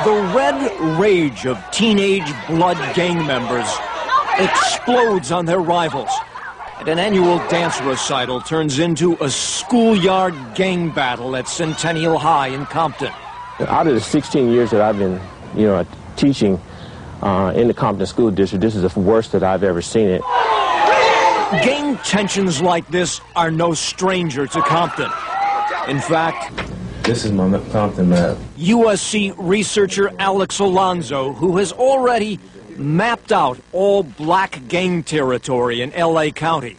The red rage of teenage blood gang members explodes on their rivals, and an annual dance recital turns into a schoolyard gang battle at Centennial High in Compton. Out of the 16 years that I've been, teaching in the Compton School District, this is the worst that I've ever seen it. Gang tensions like this are no stranger to Compton. In fact, this is my Compton map. USC researcher Alex Alonso, who has already mapped out all black gang territory in LA County,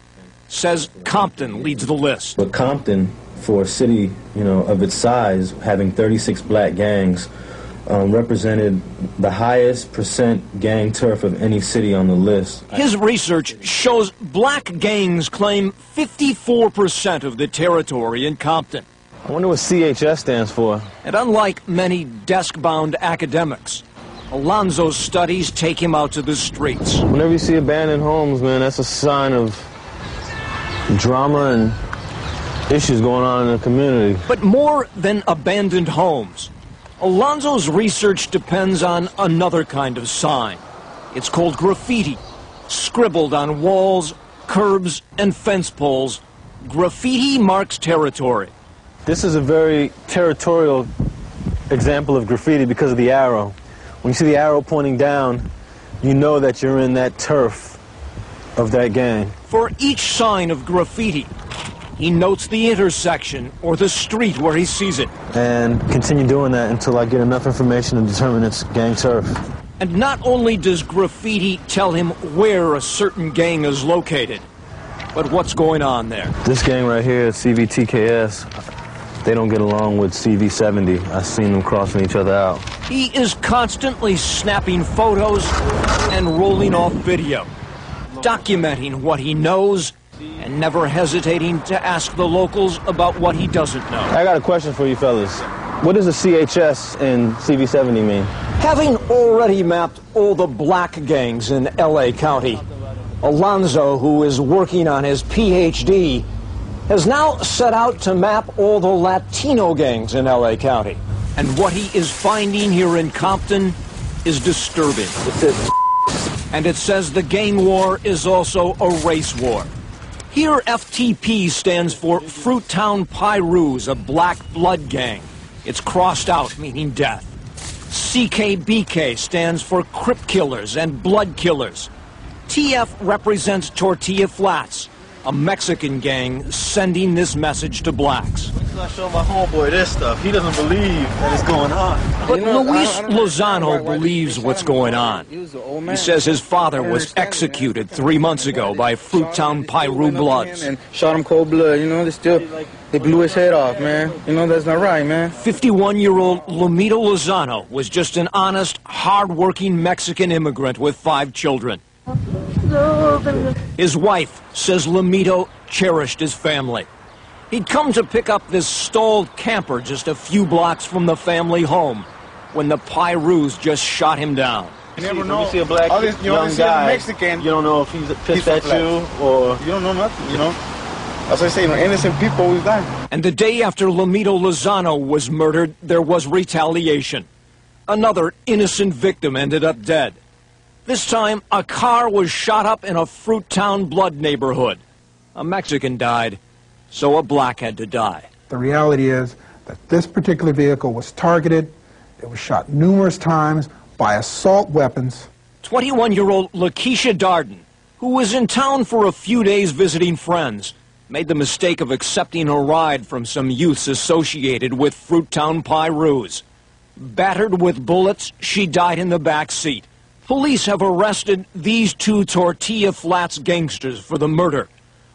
says Compton leads the list. But Compton, for a city, of its size, having 36 black gangs, represented the highest % gang turf of any city on the list. His research shows black gangs claim 54% of the territory in Compton. I wonder what CHS stands for. And unlike many desk-bound academics, Alonso's studies take him out to the streets. Whenever you see abandoned homes, man, that's a sign of drama and issues going on in the community. But more than abandoned homes, Alonso's research depends on another kind of sign. It's called graffiti. Scribbled on walls, curbs, and fence poles, graffiti marks territory. This is a very territorial example of graffiti because of the arrow. When you see the arrow pointing down, you know that you're in that turf of that gang. For each sign of graffiti, he notes the intersection or the street where he sees it. And continue doing that until I get enough information to determine its gang turf. And not only does graffiti tell him where a certain gang is located, but what's going on there. This gang right here, CVTKS, they don't get along with CV70. I've seen them crossing each other out. He is constantly snapping photos and rolling off video, documenting what he knows and never hesitating to ask the locals about what he doesn't know. I got a question for you fellas. What does the CHS and CV70 mean? Having already mapped all the black gangs in LA County, Alonso, who is working on his PhD, has now set out to map all the Latino gangs in LA County. And what he is finding here in Compton is disturbing. And it says the gang war is also a race war. Here, FTP stands for Fruittown Pirus, a black blood gang. It's crossed out, meaning death. CKBK stands for Crip Killers and Blood Killers. TF represents Tortilla Flats, a Mexican gang sending this message to blacks. I show my homeboy this stuff. He doesn't believe that it's going on. But Luis Lozano believes what's going on. He says his father was executed 3 months ago by Fruittown Piru Bloods. And shot him cold blood, they blew his head off, man. That's not right, man. 51-year-old Lomito Lozano was just an honest, hard-working Mexican immigrant with 5 children. His wife says Lomito cherished his family. He'd come to pick up this stalled camper just a few blocks from the family home when the Pirus just shot him down. You never know. When you see a black young guy, Mexican, you don't know if he's pissed at you or... You don't know nothing, That's what I say, innocent people always die. And the day after Lomito Lozano was murdered, there was retaliation. Another innocent victim ended up dead. This time, a car was shot up in a Fruittown Blood neighborhood. A Mexican died, so a black had to die. The reality is that this particular vehicle was targeted. It was shot numerous times by assault weapons. 21-year-old Lakeisha Darden, who was in town for a few days visiting friends, made the mistake of accepting a ride from some youths associated with Fruittown Pirus. Battered with bullets, she died in the back seat. Police have arrested these 2 Tortilla Flats gangsters for the murder.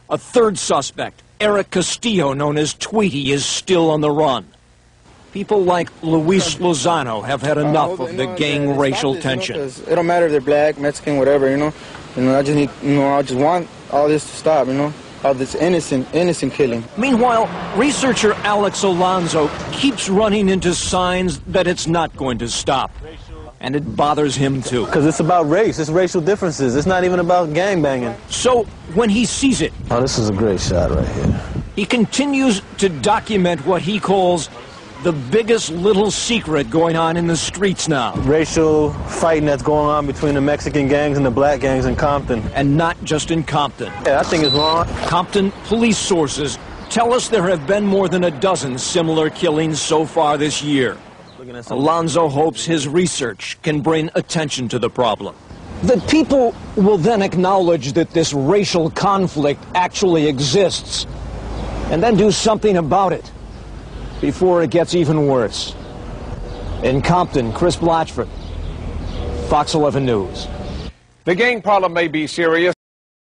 A third suspect, Eric Castillo, known as Tweety, is still on the run. People like Luis Lozano have had enough of the gang racial tension. It don't matter if they're black, Mexican, whatever, I just need, I just want all this to stop, all this innocent killing. Meanwhile, researcher Alex Alonso keeps running into signs that it's not going to stop. And it bothers him too. Because it's about race, it's racial differences. It's not even about gangbanging. So when he sees it... Oh, this is a great shot right here. He continues to document what he calls the biggest little secret going on in the streets now. Racial fighting that's going on between the Mexican gangs and the black gangs in Compton. And not just in Compton. Yeah, I think it's wrong. Compton police sources tell us there have been more than a dozen similar killings so far this year. Alonzo hopes his research can bring attention to the problem. That people will then acknowledge that this racial conflict actually exists, and then do something about it before it gets even worse. In Compton, Chris Blatchford, Fox 11 News. The gang problem may be serious.